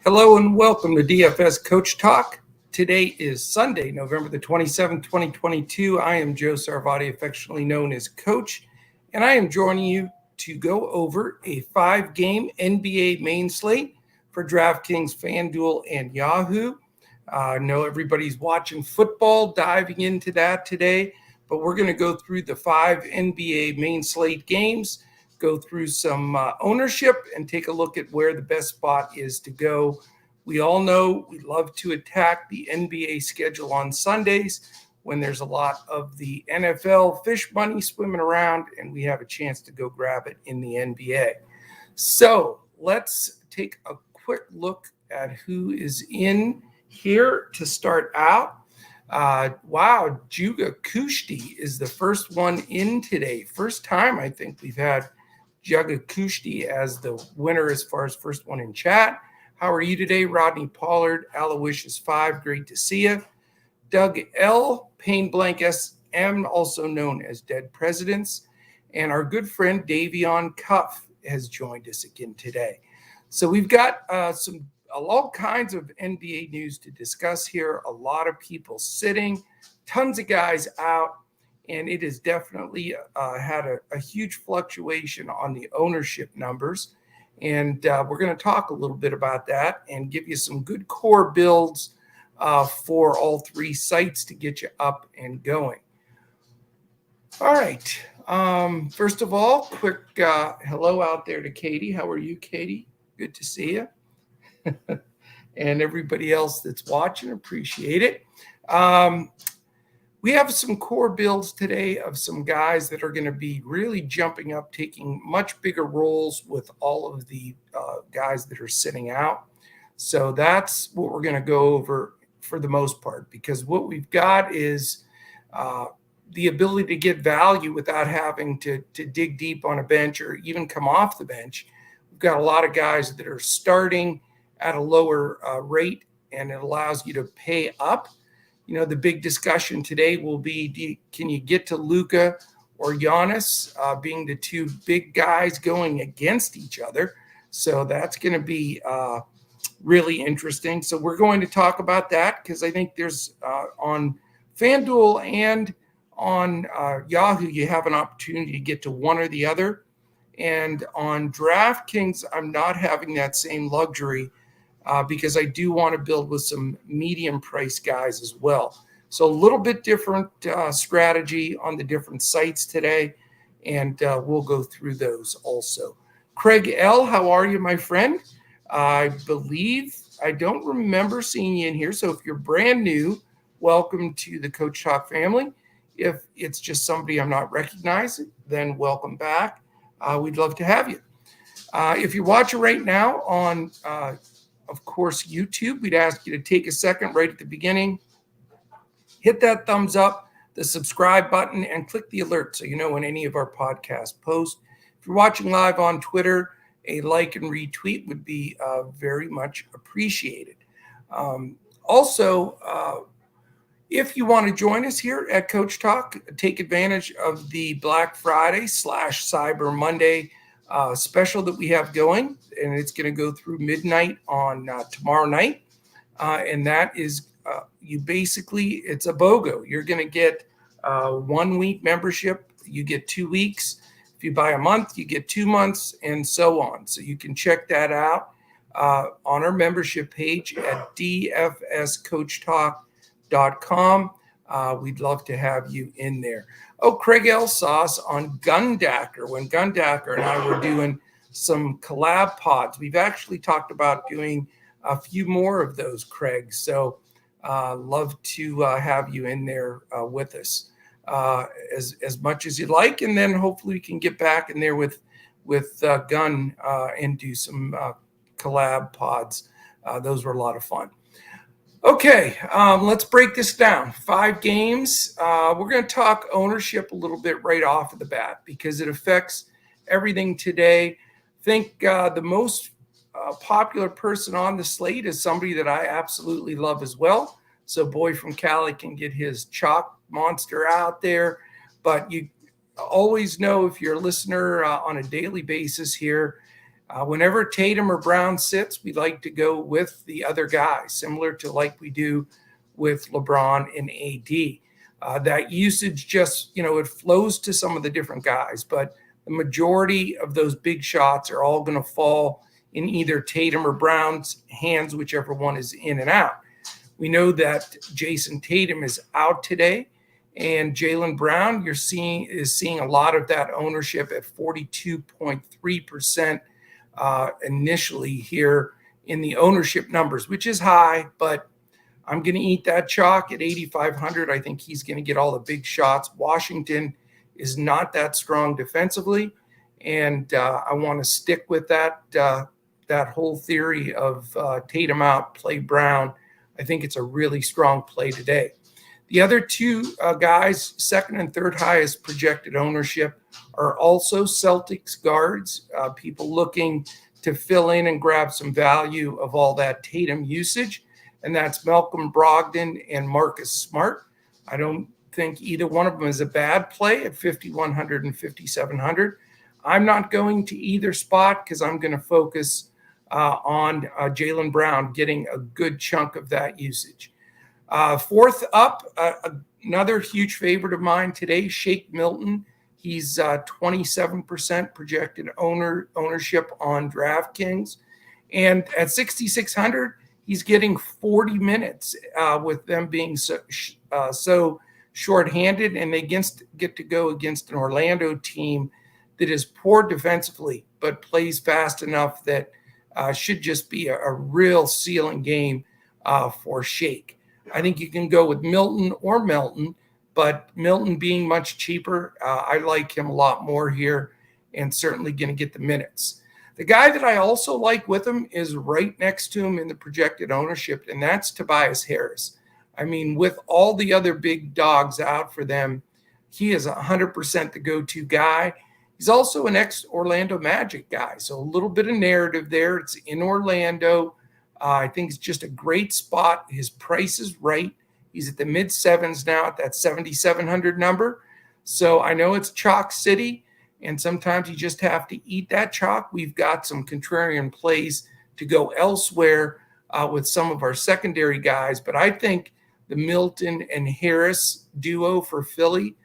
Hello and welcome to DFS Coach Talk. Today is Sunday, November the 27th, 2022. I am Joe Sarvati, affectionately known as Coach, and I am joining you to go over a 5-game NBA Main Slate for Draftkings, Fanduel, and Yahoo. I know everybody's watching football, diving into that today, but we're going to go through the 5 NBA Main Slate games, go through some ownership, and take a look at where the best spot is to go. We all know we love to attack the NBA schedule on Sundays when there's a lot of the NFL fish money swimming around, and we have a chance to go grab it in the NBA. So let's take a quick look at who is in here to start out. Wow, Juga Kushti is the first one in today. First time I think we've had Juga Kushti as the winner as far as first one in chat. How are you today? Rodney Pollard, Aloysius 5, great to see you. Doug L, Pain Blank SM, also known as Dead Presidents. And our good friend Davion Cuff has joined us again today. So we've got all kinds of NBA news to discuss here. A lot of people sitting, tons of guys out, and it has definitely had a huge fluctuation on the ownership numbers. And we're going to talk a little bit about that and give you some good core builds for all three sites to get you up and going. All right. First of all, quick hello out there to Katie. How are you, Katie? Good to see you. And everybody else that's watching, appreciate it. We have some core builds today of some guys that are going to be really jumping up, taking much bigger roles with all of the guys that are sitting out. So that's what we're going to go over for the most part, because what we've got is the ability to get value without having to dig deep on a bench or even come off the bench. We've got a lot of guys that are starting at a lower rate, and it allows you to pay up. You know, the big discussion today will be, can you get to Luka or Giannis being the two big guys going against each other? So that's going to be really interesting. So we're going to talk about that because I think there's on FanDuel and on Yahoo, you have an opportunity to get to one or the other. And on Draftkings, I'm not having that same luxury because I do want to build with some medium price guys as well. So a little bit different strategy on the different sites today, and we'll go through those also. Craig L., how are you, my friend? I don't remember seeing you in here, so if you're brand new, welcome to the Coach Talk family. If it's just somebody I'm not recognizing, then welcome back. We'd love to have you. If you're watching right now on of course, YouTube, we'd ask you to take a second right at the beginning, hit that thumbs up, the subscribe button, and click the alert so you know when any of our podcasts post. If you're watching live on Twitter, a like and retweet would be very much appreciated. Also, if you want to join us here at Coach Talk, take advantage of the Black Friday / Cyber Monday special that we have going, and it's going to go through midnight on tomorrow night. And that is it's a BOGO. You're going to get 1 week membership. You get 2 weeks. If you buy a month, you get 2 months, and so on. So you can check that out on our membership page at dfscoachtalk.com. We'd love to have you in there. Oh, Craig L. Sauce on Gundacker. When Gundacker and I were doing some collab pods, we've actually talked about doing a few more of those, Craig. So love to have you in there with us as much as you'd like. And then hopefully we can get back in there with Gun and do some collab pods. Those were a lot of fun. Okay, let's break this down. 5 games. We're going to talk ownership a little bit right off of the bat because it affects everything today. I think the most popular person on the slate is somebody that I absolutely love as well. So Boy from Cali can get his chalk monster out there. But you always know, if you're a listener on a daily basis here, Whenever Tatum or Brown sits, we like to go with the other guy, similar to like we do with LeBron and AD. That usage just, it flows to some of the different guys, but the majority of those big shots are all going to fall in either Tatum or Brown's hands, whichever one is in and out. We know that Jason Tatum is out today, and Jaylen Brown is seeing a lot of that ownership at 42.3% initially here in the ownership numbers, which is high, but I'm going to eat that chalk at 8,500. I think he's going to get all the big shots. Washington is not that strong defensively, and I want to stick with that whole theory of Tatum out, play Brown. I think it's a really strong play today. The other two guys, second and third highest projected ownership, are also Celtics guards, people looking to fill in and grab some value of all that Tatum usage, and that's Malcolm Brogdon and Marcus Smart. I don't think either one of them is a bad play at 5,100 and 5,700. I'm not going to either spot because I'm going to focus on Jaylen Brown getting a good chunk of that usage. Fourth up, another huge favorite of mine today, Shake Milton. He's 27% projected ownership on Draftkings. And at 6,600, he's getting 40 minutes with them being so shorthanded, and they get to go against an Orlando team that is poor defensively but plays fast enough that should just be a real ceiling game for Shake. I think you can go with Milton or Melton, but Milton being much cheaper, I like him a lot more here and certainly going to get the minutes. The guy that I also like with him is right next to him in the projected ownership, and that's Tobias Harris. I mean, with all the other big dogs out for them, he is 100% the go-to guy. He's also an ex-Orlando Magic guy, so a little bit of narrative there. It's in Orlando. I think it's just a great spot. His price is right. He's at the mid-sevens now at that 7,700 number. So I know it's chalk city, and sometimes you just have to eat that chalk. We've got some contrarian plays to go elsewhere with some of our secondary guys, but I think the Milton and Harris duo for Philly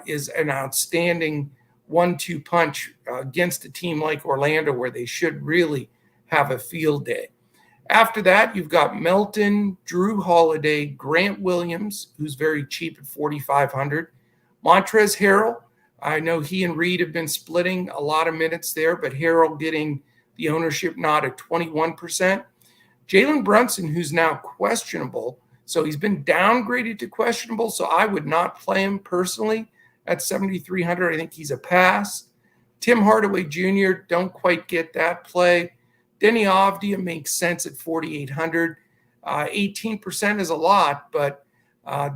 is an outstanding 1-2 punch against a team like Orlando, where they should really have a field day. After that, you've got Melton, Drew Holiday, Grant Williams, who's very cheap at 4,500. Montrezl Harrell, I know he and Reed have been splitting a lot of minutes there, but Harrell getting the ownership nod at 21%. Jalen Brunson, who's now questionable, so he's been downgraded to questionable, so I would not play him personally at 7,300. I think he's a pass. Tim Hardaway Jr., don't quite get that play. Denny Avdia makes sense at 4,800. 18% is a lot, but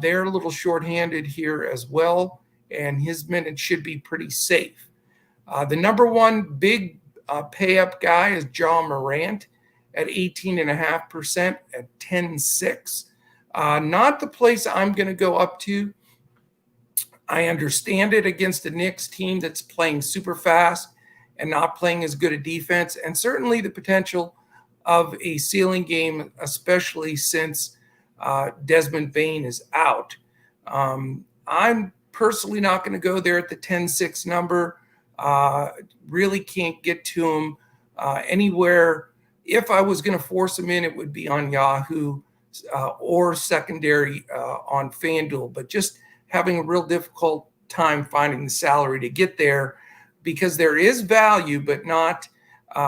they're a little shorthanded here as well, and his minutes should be pretty safe. The number one big pay-up guy is Ja Morant at 18.5% at 10.6. Not the place I'm going to go up to. I understand it against the Knicks team that's playing super fast and not playing as good a defense, and certainly the potential of a ceiling game, especially since Desmond Bane is out. I'm personally not going to go there at the 10.6 number. Really can't get to him anywhere. If I was going to force him in, it would be on Yahoo or secondary on Fanduel, but just having a real difficult time finding the salary to get there, because there is value, but not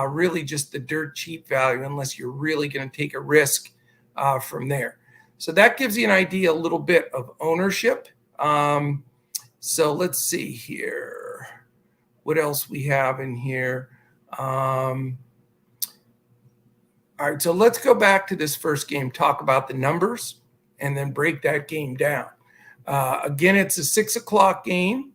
really just the dirt cheap value unless you're really going to take a risk from there. So that gives you an idea a little bit of ownership. So let's see here. What else we have in here? All right, so let's go back to this first game, talk about the numbers, and then break that game down. Again, it's a 6 o'clock game.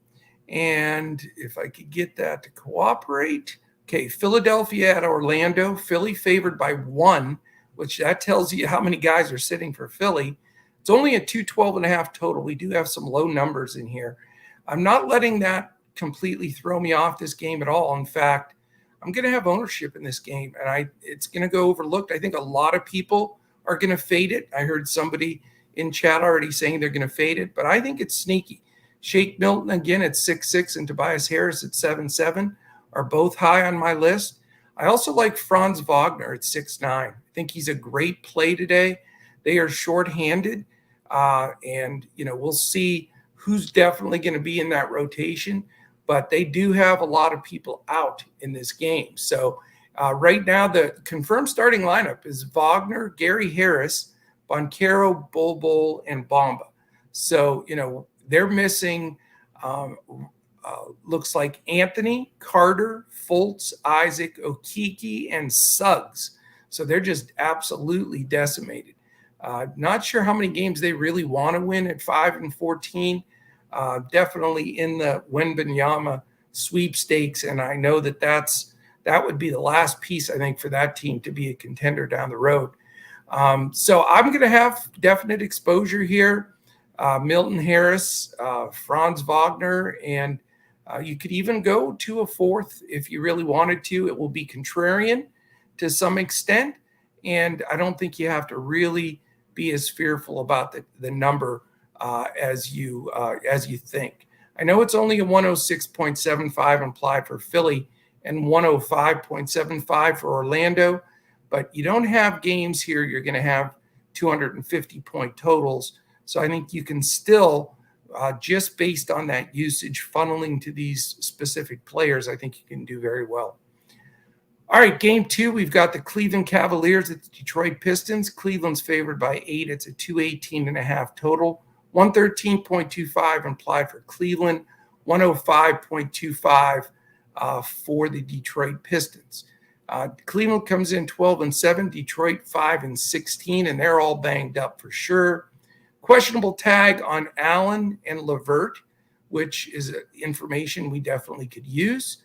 And if I could get that to cooperate. Okay, Philadelphia at Orlando. Philly favored by 1, which that tells you how many guys are sitting for Philly. It's only a 212.5 total. We do have some low numbers in here. I'm not letting that completely throw me off this game at all. In fact, I'm going to have ownership in this game, and it's going to go overlooked. I think a lot of people are going to fade it. I heard somebody in chat already saying they're going to fade it, but I think it's sneaky. Shake Milton again at 6'6" and Tobias Harris at 7'7" are both high on my list. I also like Franz Wagner at 6'9". I think he's a great play today. They are shorthanded, and we'll see who's definitely going to be in that rotation. But they do have a lot of people out in this game. So right now, the confirmed starting lineup is Wagner, Gary Harris, Boncaro, Bol, and Bamba. So, they're missing, looks like Anthony, Carter, Fultz, Isaac, Okeke, and Suggs. So they're just absolutely decimated. Not sure how many games they really want to win at 5-14. Definitely in the Wembanyama sweepstakes, and I know that would be the last piece, I think, for that team to be a contender down the road. So I'm going to have definite exposure here. Milton Harris, Franz Wagner, and you could even go to a fourth if you really wanted to. It will be contrarian to some extent, and I don't think you have to really be as fearful about the number as you think. I know it's only a 106.75 implied for Philly and 105.75 for Orlando, but you don't have games here you're going to have 250-point totals. So I think you can still, just based on that usage funneling to these specific players, I think you can do very well. All right, game 2, we've got the Cleveland Cavaliers at the Detroit Pistons. Cleveland's favored by 8. It's a 218.5 total. 113.25 implied for Cleveland, 105.25 for the Detroit Pistons. Cleveland comes in 12-7, Detroit 5-16, and they're all banged up for sure. Questionable tag on Allen and LeVert, which is information we definitely could use.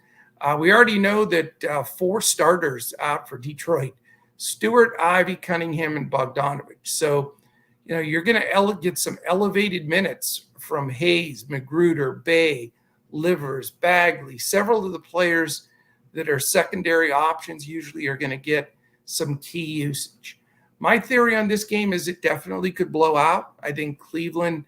We already know that 4 starters out for Detroit: Stewart, Ivy, Cunningham, and Bogdanovich. So, you're going to get some elevated minutes from Hayes, Magruder, Bay, Livers, Bagley. Several of the players that are secondary options usually are going to get some key usage. My theory on this game is it definitely could blow out. I think Cleveland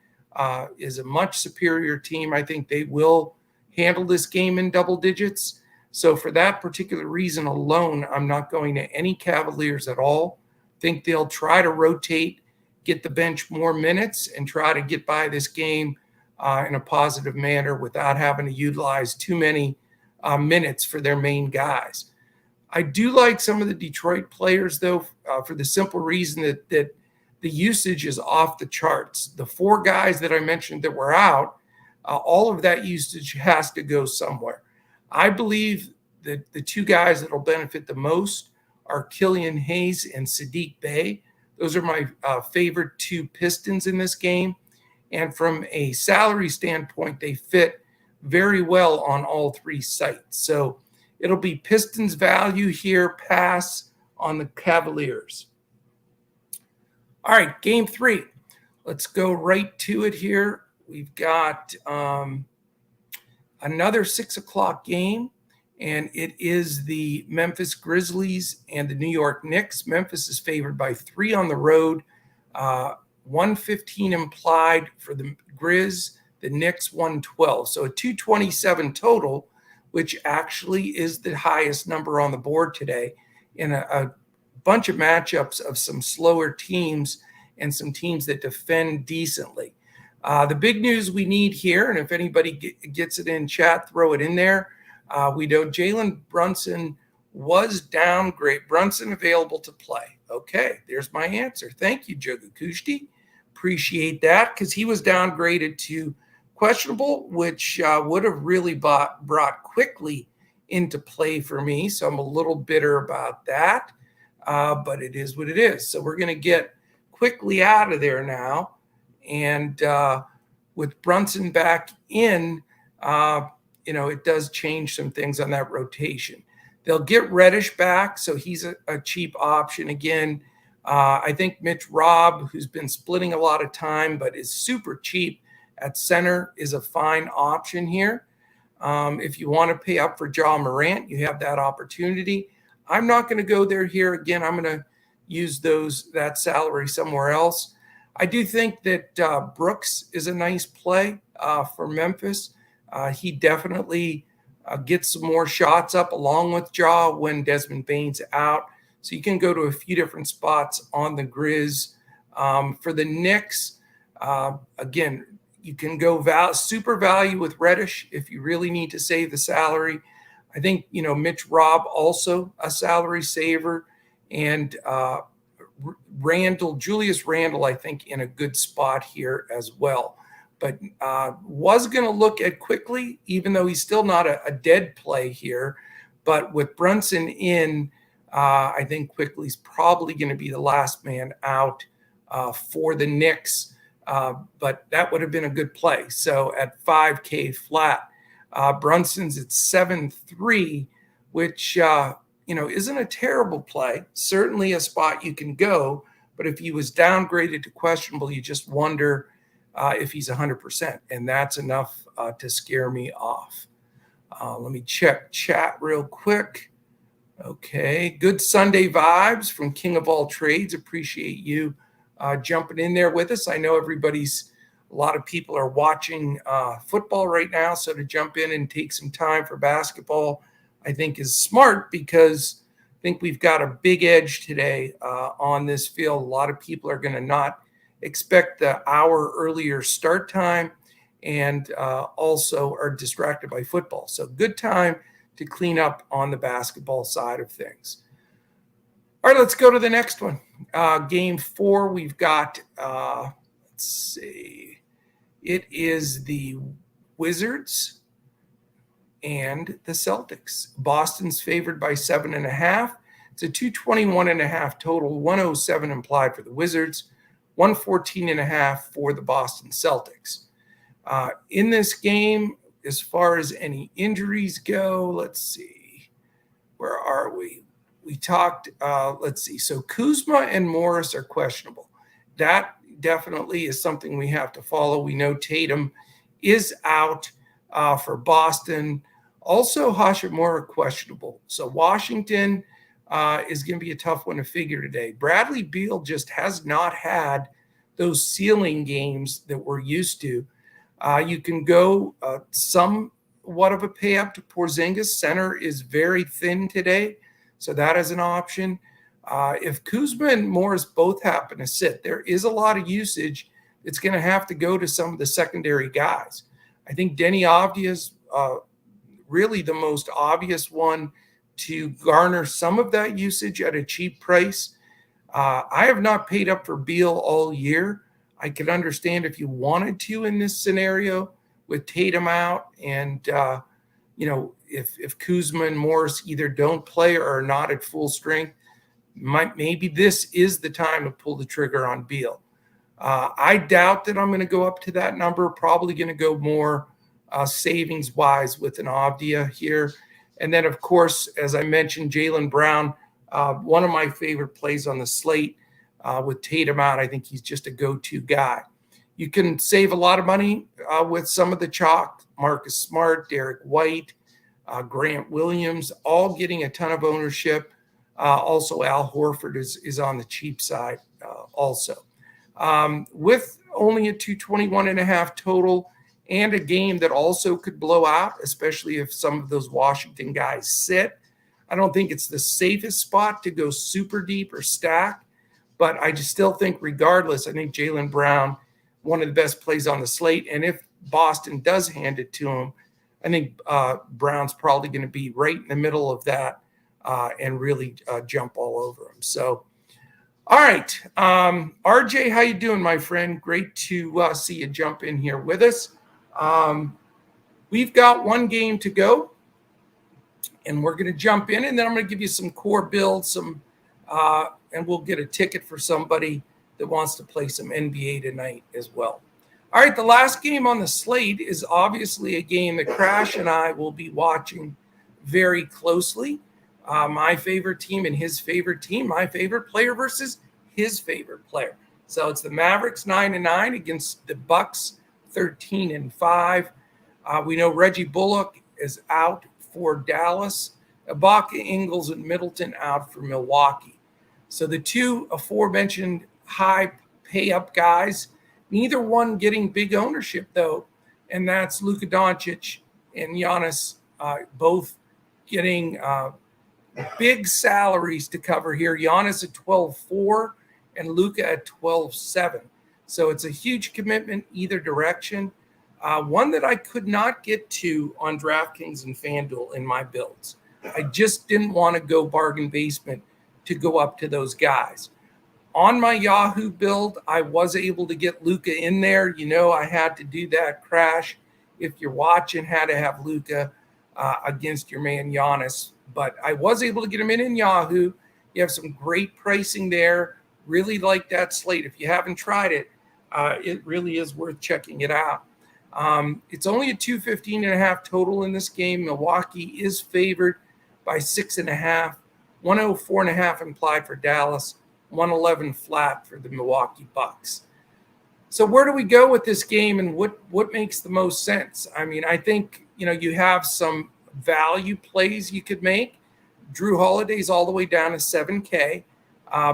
is a much superior team. I think they will handle this game in double digits. So for that particular reason alone, I'm not going to any Cavaliers at all. I think they'll try to rotate, get the bench more minutes, and try to get by this game in a positive manner without having to utilize too many minutes for their main guys. I do like some of the Detroit players, though, for the simple reason that the usage is off the charts. The 4 guys that I mentioned that were out, all of that usage has to go somewhere. I believe that the 2 guys that will benefit the most are Killian Hayes and Saddiq Bey. Those are my favorite 2 Pistons in this game. And from a salary standpoint, they fit very well on all 3 sites. So it'll be Pistons value here, pass on the Cavaliers. All right, game 3. Let's go right to it here. We've got another 6 o'clock game, and it is the Memphis Grizzlies and the New York Knicks. Memphis is favored by 3 on the road, 115 implied for the Grizz, the Knicks 112. So a 227 total, which actually is the highest number on the board today in a bunch of matchups of some slower teams and some teams that defend decently. The big news we need here, and if anybody gets it in chat, throw it in there. We know Jalen Brunson was downgraded. Brunson available to play. Okay, there's my answer. Thank you, Jogakushti. Appreciate that, because he was downgraded to questionable, which would have really brought quickly into play for me. So I'm a little bitter about that, but it is what it is. So we're going to get quickly out of there now. And with Brunson back in, it does change some things on that rotation. They'll get Reddish back, so he's a cheap option. Again, I think Mitch Robb, who's been splitting a lot of time but is super cheap at center, is a fine option here. If you want to pay up for Ja Morant, you have that opportunity. I'm not going to go there here. Again, I'm going to use that salary somewhere else. I do think that Brooks is a nice play for Memphis. He definitely gets some more shots up along with Ja when Desmond Bane's out. So you can go to a few different spots on the Grizz. For the Knicks, again, you can go super value with Reddish if you really need to save the salary. I think, Mitch Robb also a salary saver, and Julius Randle, I think, in a good spot here as well. But was going to look at Quickly, even though he's still not a dead play here. But with Brunson in, I think Quickly's probably going to be the last man out for the Knicks. But that would have been a good play. So at $5K flat, Brunson's at 7.3, which isn't a terrible play. Certainly a spot you can go. But if he was downgraded to questionable, you just wonder if he's 100%, and that's enough to scare me off. Let me check chat real quick. Okay, good Sunday vibes from King of All Trades. Appreciate you jumping in there with us. I know a lot of people are watching football right now, so to jump in and take some time for basketball, I think is smart, because I think we've got a big edge today on this field. A lot of people are going to not expect the hour earlier start time, and also are distracted by football. So good time to clean up on the basketball side of things. All right, let's go to the next one. Game 4, we've got, let's see, it is the Wizards and the Celtics. Boston's favored by 7.5. It's a 221.5 total, 107 implied for the Wizards, 114.5 for the Boston Celtics. In this game, as far as any injuries go, let's see, where are we? We talked, let's see. So Kuzma and Morris are questionable. That definitely is something we have to follow. We know Tatum is out for Boston. Also, Hachimura questionable. So Washington is going to be a tough one to figure today. Bradley Beal just has not had those ceiling games that we're used to. You can go somewhat of a pay up to Porzingis. Center is very thin today, so that is an option. If Kuzma and Morris both happen to sit, there is a lot of usage. It's going to have to go to some of the secondary guys. I think Denny Avdija is really the most obvious one to garner some of that usage at a cheap price. I have not paid up for Beal all year. I could understand if you wanted to in this scenario with Tatum out, and if Kuzma and Morris either don't play or are not at full strength, maybe this is the time to pull the trigger on Beal. I doubt that I'm going to go up to that number. Probably going to go more savings-wise with an Avdija here. And then, of course, as I mentioned, Jaylen Brown, one of my favorite plays on the slate with Tatum out. I think he's just a go-to guy. You can save a lot of money with some of the chalk. Marcus Smart, Derek White, Grant Williams, all getting a ton of ownership. Also, Al Horford is on the cheap side also. With only a 221.5 total and a game that also could blow out, especially if some of those Washington guys sit, I don't think it's the safest spot to go super deep or stack. But I just still think, regardless, I think Jaylen Brown, one of the best plays on the slate. And if Boston does hand it to him, I think Brown's probably going to be right in the middle of that and really jump all over him. So, all right. RJ, how you doing, my friend? Great to see you jump in here with us. We've got one game to go, and we're going to jump in, and then I'm going to give you some core builds, and we'll get a ticket for somebody that wants to play some NBA tonight as well. All right, the last game on the slate is obviously a game that Crash and I will be watching very closely. My favorite team and his favorite team, my favorite player versus his favorite player. So it's the Mavericks 9-9 against the Bucks 13-5. We know Reggie Bullock is out for Dallas. Ibaka, Ingles, and Middleton out for Milwaukee. So the two aforementioned high pay-up guys, neither one getting big ownership, though, and that's Luka Doncic and Giannis, both getting big salaries to cover here. Giannis at 12.4 and Luka at 12.7. So it's a huge commitment either direction. One that I could not get to on DraftKings and Fanduel in my builds. I just didn't want to go bargain basement to go up to those guys. On my Yahoo build, I was able to get Luka in there. You know, I had to do that crash. If you're watching, had to have Luka against your man Giannis. But I was able to get him in Yahoo. You have some great pricing there. Really like that slate. If you haven't tried it, it really is worth checking it out. It's only a 215.5 total in this game. Milwaukee is favored by 6.5. 104.5 implied for Dallas. 111 flat for the Milwaukee Bucks. So where do we go with this game, and what makes the most sense? I mean, I think, you know, you have some value plays you could make. Drew Holiday's all the way down to 7K.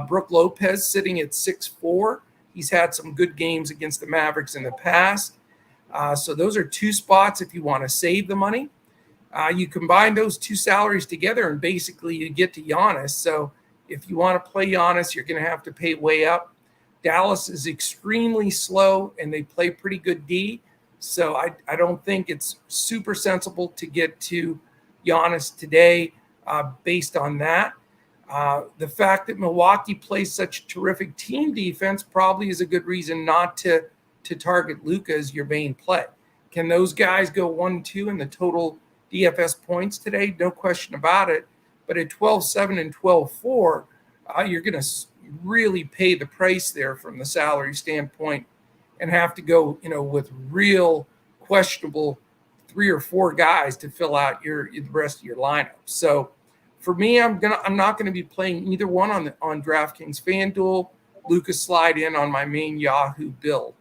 Brook Lopez sitting at 6.4. He's had some good games against the Mavericks in the past. So those are two spots if you want to save the money. You combine those two salaries together and basically you get to Giannis. So if you want to play Giannis, you're going to have to pay way up. Dallas is extremely slow and they play pretty good D. So I don't think it's super sensible to get to Giannis today based on that. The fact that Milwaukee plays such terrific team defense probably is a good reason not to target Luka as your main play. Can those guys go 1-2 in the total DFS points today? No question about it. But at 12.7 and 12.4, you're going to really pay the price there from the salary standpoint and have to go, you know, with real questionable 3 or 4 guys to fill out the rest of your lineup. So for me, I'm not going to be playing either one on DraftKings FanDuel. Lucas slide in on my main Yahoo build.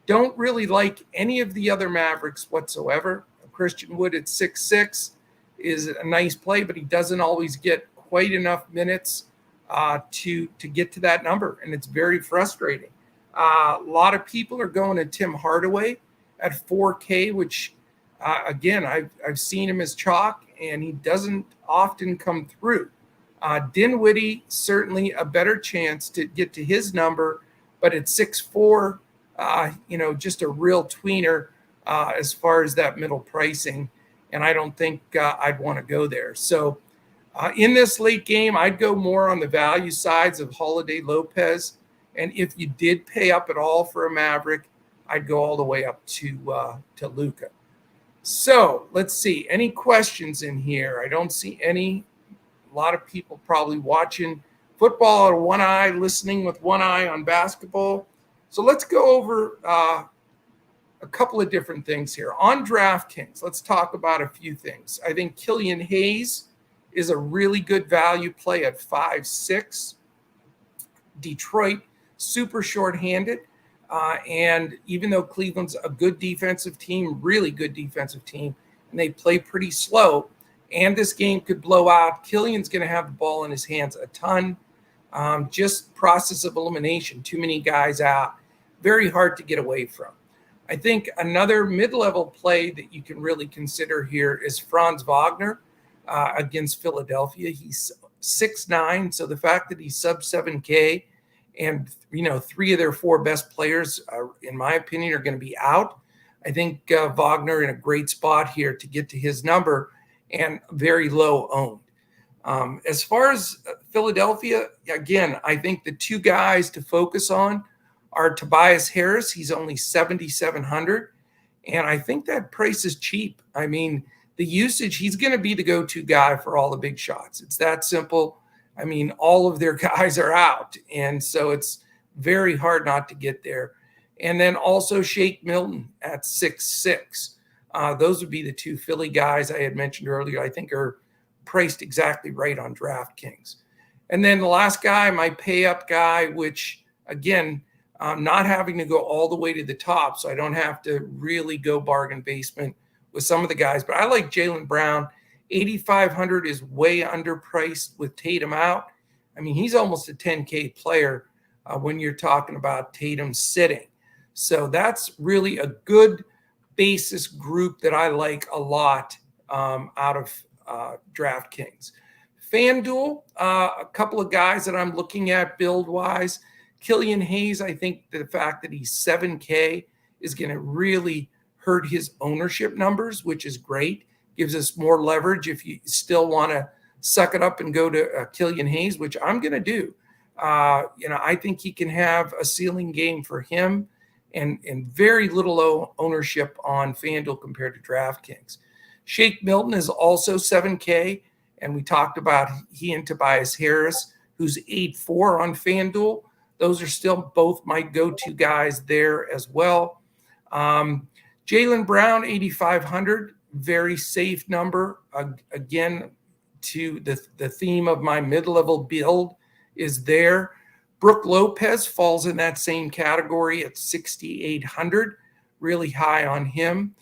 Don't really like any of the other Mavericks whatsoever. Christian Wood at 6.6 is a nice play, but he doesn't always get quite enough minutes to get to that number, and it's very frustrating. A lot of people are going to Tim Hardaway at 4K, which, again, I've seen him as chalk, and he doesn't often come through. Dinwiddie, certainly a better chance to get to his number, but at 6.4, just a real tweener as far as that middle pricing, and I don't think I'd want to go there. So in this late game, I'd go more on the value sides of Holiday, Lopez, and if you did pay up at all for a Maverick, I'd go all the way up to Luka. So let's see. Any questions in here? I don't see any. A lot of people probably watching football out of one eye, listening with one eye on basketball. So let's go over a couple of different things here. On DraftKings, let's talk about a few things. I think Killian Hayes is a really good value play at 5.6. Detroit, super shorthanded. And even though Cleveland's a good defensive team, really good defensive team, and they play pretty slow, and this game could blow out, Killian's going to have the ball in his hands a ton. Just process of elimination, too many guys out, very hard to get away from. I think another mid-level play that you can really consider here is Franz Wagner against Philadelphia. He's 6'9", so the fact that he's sub 7K and, 3 of their 4 best players, in my opinion, are going to be out. I think Wagner in a great spot here to get to his number and very low owned. As far as Philadelphia, again, I think the 2 guys to focus on are Tobias Harris. He's only 7,700, and I think that price is cheap. I mean, the usage, he's going to be the go-to guy for all the big shots. It's that simple. I mean, all of their guys are out, and so it's very hard not to get there. And then also Shake Milton at 6.6. Those would be the 2 Philly guys I had mentioned earlier. I think are priced exactly right on DraftKings. And then the last guy, my pay-up guy, which, again, not having to go all the way to the top, so I don't have to really go bargain basement with some of the guys, but I like Jaylen Brown. 8,500 is way underpriced with Tatum out. I mean, he's almost a 10K player when you're talking about Tatum sitting. So that's really a good basis group that I like a lot out of Draftkings. Fanduel, a couple of guys that I'm looking at build-wise. Killian Hayes, I think the fact that he's 7K is going to really hurt his ownership numbers, which is great. Gives us more leverage if you still want to suck it up and go to Killian Hayes, which I'm going to do. I think he can have a ceiling game for him and very little ownership on FanDuel compared to DraftKings. Shake Milton is also 7K, and we talked about he and Tobias Harris, who's 8-4 on FanDuel. Those are still both my go-to guys there as well. Jaylen Brown, 8,500, very safe number. Again, to the theme of my mid-level build is there. Brooke Lopez falls in that same category at 6,800, really high on him.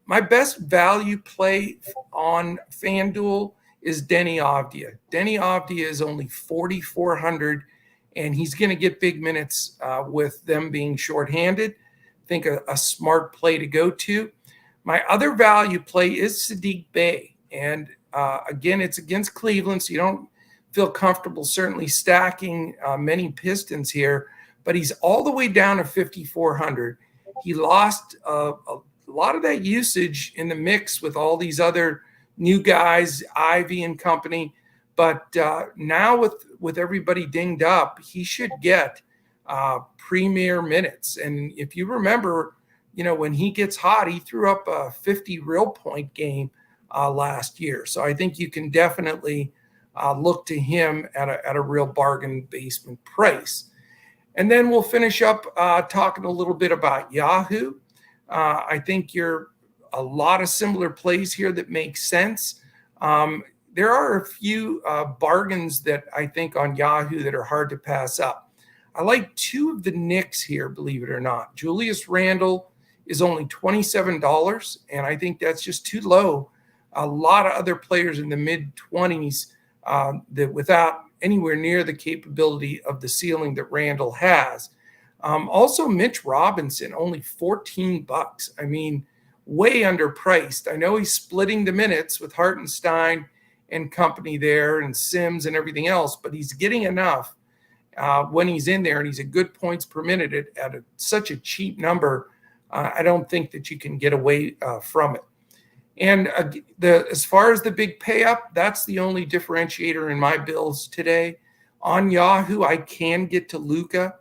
My best value play on FanDuel is Denny Avdia. Denny Avdia is only 4,400, and he's going to get big minutes with them being shorthanded. I think a smart play to go to. My other value play is Sadiq Bey. And again, it's against Cleveland, so you don't feel comfortable certainly stacking many Pistons here, but he's all the way down to 5,400. He lost a lot of that usage in the mix with all these other new guys, Ivy and company. But now with everybody dinged up, he should get premier minutes. And if you remember, when he gets hot, he threw up a 50 real point game last year. So I think you can definitely look to him at a real bargain basement price. And then we'll finish up talking a little bit about Yahoo. I think you're a lot of similar plays here that make sense. There are a few bargains that I think on Yahoo that are hard to pass up. I like two of the Knicks here, believe it or not. Julius Randle is only $27, and I think that's just too low. A lot of other players in the mid-20s that without anywhere near the capability of the ceiling that Randle has. Also, Mitch Robinson, only $14. I mean, way underpriced. I know he's splitting the minutes with Hartenstein and company there and Sims and everything else, but he's getting enough when he's in there, and he's a good points per minute at such a cheap number. I don't think that you can get away from it. And as far as the big pay up, that's the only differentiator in my bills today. On Yahoo, I can get to Luka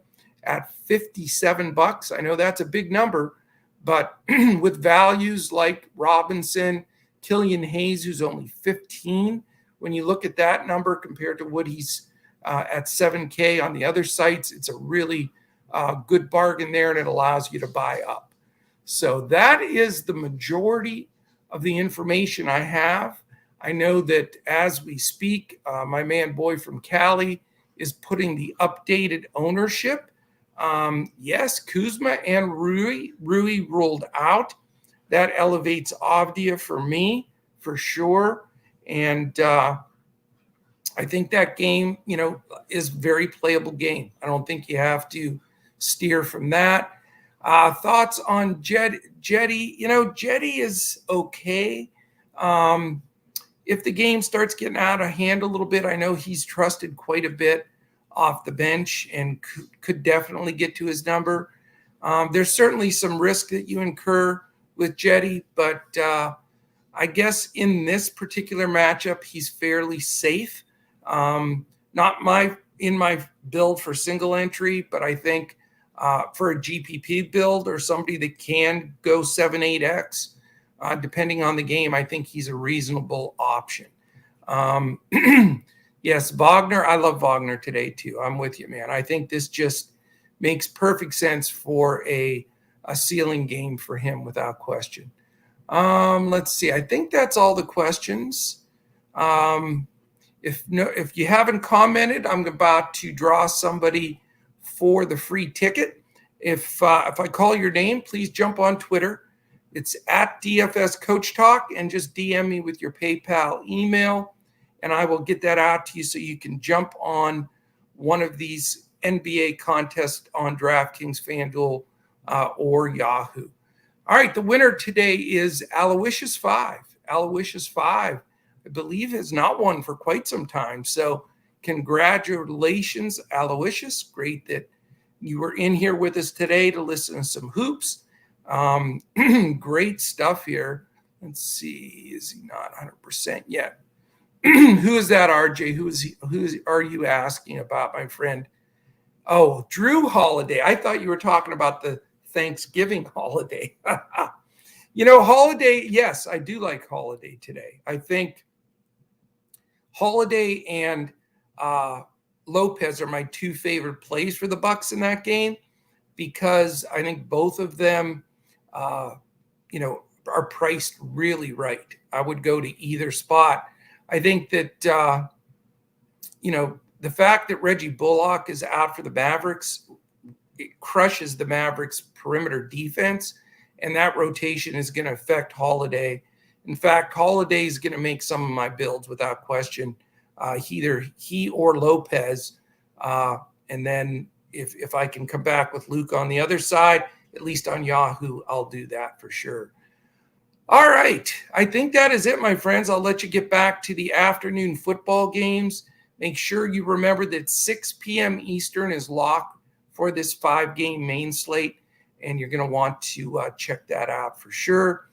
at $57. I know that's a big number, but with values like Robinson, Killian Hayes, who's only 15, when you look at that number compared to what he's at 7K on the other sites, it's a really good bargain there, and it allows you to buy up. So that is the majority of the information I have. I know that as we speak, my man Boy from Cali is putting the updated ownership. Yes, Kuzma and Rui ruled out. That elevates Avdia for me, for sure. And I think that game, is very playable game. I don't think you have to steer from that. Thoughts on Jetty? Jetty is okay. If the game starts getting out of hand a little bit, I know he's trusted quite a bit off the bench and could definitely get to his number. There's certainly some risk that you incur with Jetty, but I guess in this particular matchup, he's fairly safe. Not in my build for single entry, but I think for a GPP build or somebody that can go 7-8x, depending on the game, I think he's a reasonable option. Yes, Wagner. I love Wagner today too. I'm with you, man. I think this just makes perfect sense for a ceiling game for him without question. Let's see. I think that's all the questions. If you haven't commented, I'm about to draw somebody for the free ticket. If I call your name, please jump on Twitter. It's at DFS Coach Talk, and just DM me with your PayPal email, and I will get that out to you so you can jump on one of these NBA contests on DraftKings, Fanduel, or Yahoo. All right, the winner today is Aloysius 5. Aloysius 5, I believe, has not won for quite some time. So congratulations, Aloysius. Great that you were in here with us today to listen to some hoops. Great stuff here. Let's see, is he not 100% yet? Who is that, RJ? Who are you asking about, my friend? Oh, Drew Holiday. I thought you were talking about the Thanksgiving holiday. Holiday, yes, I do like Holiday today. I think Holiday and Lopez are my two favorite plays for the Bucks in that game, because I think both of them are priced really right. I would go to either spot. I think that, the fact that Reggie Bullock is out for the Mavericks, it crushes the Mavericks' perimeter defense, and that rotation is going to affect Holiday. In fact, Holiday is going to make some of my builds without question, either he or Lopez. And then if I can come back with Luke on the other side, at least on Yahoo, I'll do that for sure. All right. I think that is it, my friends. I'll let you get back to the afternoon football games. Make sure you remember that 6 p.m. Eastern is locked for this 5-game main slate, and you're going to want to check that out for sure.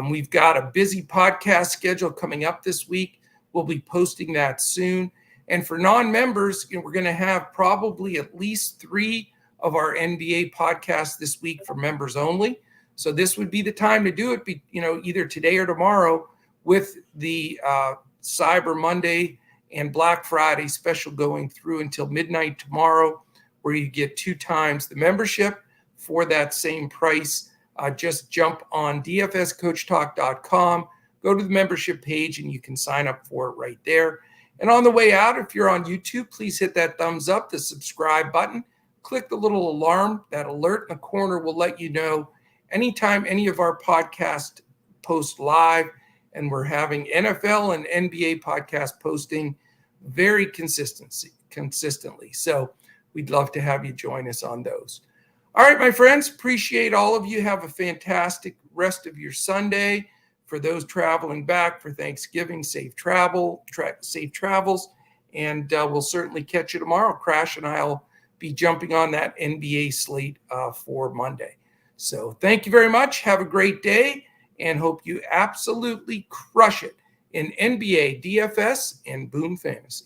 We've got a busy podcast schedule coming up this week. We'll be posting that soon. And for non-members, we're going to have probably at least 3 of our NBA podcasts this week for members only. So this would be the time to do it, either today or tomorrow, with the Cyber Monday and Black Friday special going through until midnight tomorrow, where you get 2 times the membership for that same price. Just jump on dfscoachtalk.com, go to the membership page, and you can sign up for it right there. And on the way out, if you're on YouTube, please hit that thumbs up, the subscribe button, click the little alarm. That alert in the corner will let you know anytime any of our podcast post live, and we're having NFL and NBA podcast posting very consistently. So we'd love to have you join us on those. All right, my friends, appreciate all of you. Have a fantastic rest of your Sunday. For those traveling back for Thanksgiving, safe travels, and we'll certainly catch you tomorrow. Crash and I'll be jumping on that NBA slate for Monday. So thank you very much. Have a great day, and hope you absolutely crush it in NBA DFS and Boom Fantasy.